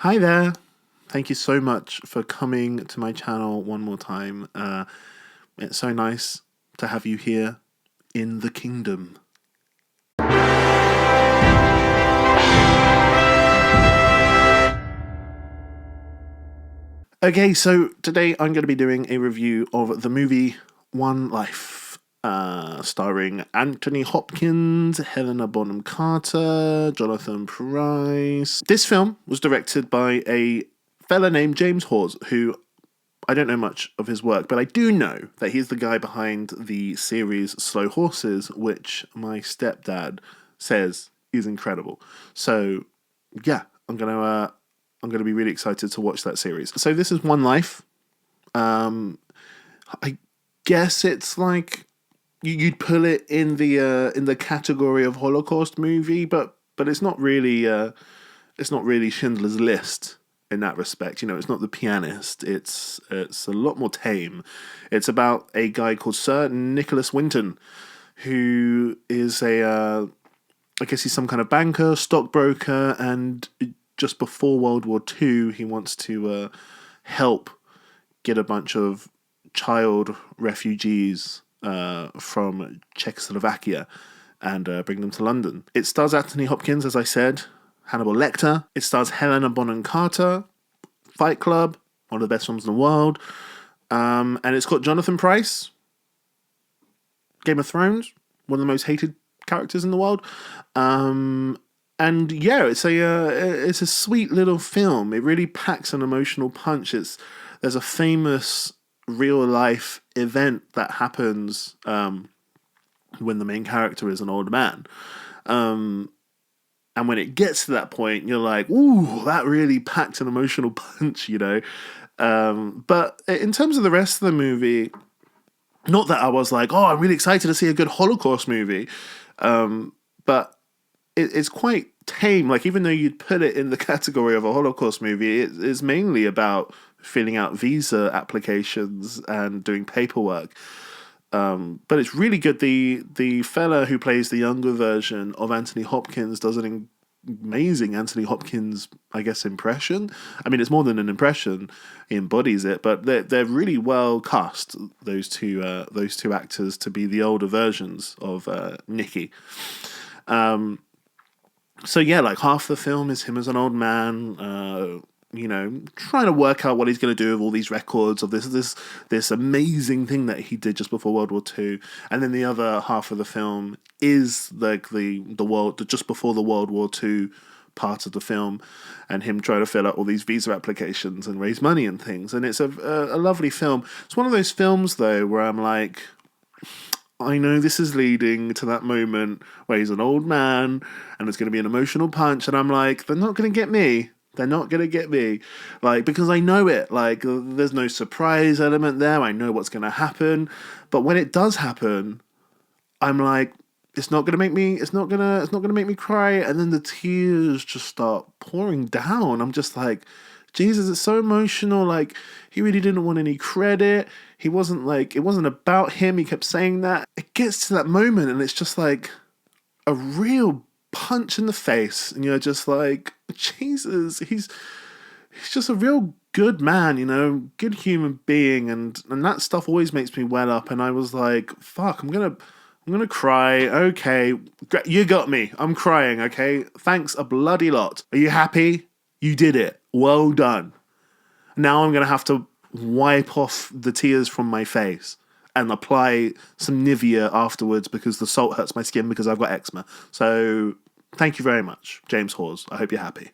Hi there. Thank you so much for coming to my channel one more time. It's so nice to have you here in the kingdom. Okay, so today I'm going to be doing a review of the movie One Life, starring Anthony Hopkins, Helena Bonham Carter, Jonathan Pryce. This film was directed by a fella named James Hawes, who I don't know much of his work, but I do know that he's the guy behind the series Slow Horses, which my stepdad says is incredible. So, yeah, I'm gonna be really excited to watch that series. So this is One Life. I guess it's like you'd pull it in the category of Holocaust movie, but it's not really Schindler's List in that respect. You know, it's not The Pianist. It's a lot more tame. It's about a guy called Sir Nicholas Winton, who is I guess he's some kind of banker, stockbroker, and just before World War II, he wants to help get a bunch of child refugees from Czechoslovakia and bring them to London. It stars Anthony Hopkins, as I said, Hannibal Lecter. It stars Helena Bonham Carter, Fight Club, one of the best films in the world. And it's got Jonathan Pryce, Game of Thrones, one of the most hated characters in the world. And yeah, it's a sweet little film. It really packs an emotional punch. There's a famous real life event that happens when the main character is an old man. And when it gets to that point, you're like, ooh, that really packed an emotional punch, you know? But in terms of the rest of the movie, not that I was like, oh, I'm really excited to see a good Holocaust movie. But it's quite tame. Like, even though you'd put it in the category of a Holocaust movie, it is mainly about filling out visa applications and doing paperwork. But it's really good. The fella who plays the younger version of Anthony Hopkins does an amazing Anthony Hopkins, I guess, impression. I mean, it's more than an impression; he embodies it. But they're really well cast, those two actors, to be the older versions of Nicky. So yeah, like half the film is him as an old man, you know, trying to work out what he's going to do with all these records of this amazing thing that he did just before World War II, and then the other half of the film is like the world just before the World War II part of the film, and him trying to fill out all these visa applications and raise money and things, and it's a lovely film. It's one of those films though where I'm like, I know this is leading to that moment where he's an old man and it's going to be an emotional punch, and I'm like, they're not going to get me. They're not going to get me. Like, because I know it. Like, there's no surprise element there. I know what's going to happen. But when it does happen, I'm like, it's not going to make me cry. And then the tears just start pouring down. I'm just like, Jesus, it's so emotional. Like, he really didn't want any credit. He wasn't like, it wasn't about him. He kept saying that. It gets to that moment and it's just like a real punch in the face. And you're just like, Jesus, he's just a real good man, you know, good human being. And that stuff always makes me well up. And I was like, fuck, I'm gonna cry. Okay, you got me. I'm crying. Okay, thanks a bloody lot. Are you happy? You did it. Well done. Now I'm gonna have to wipe off the tears from my face and apply some Nivea afterwards because the salt hurts my skin because I've got eczema. So thank you very much, James Hawes. I hope you're happy.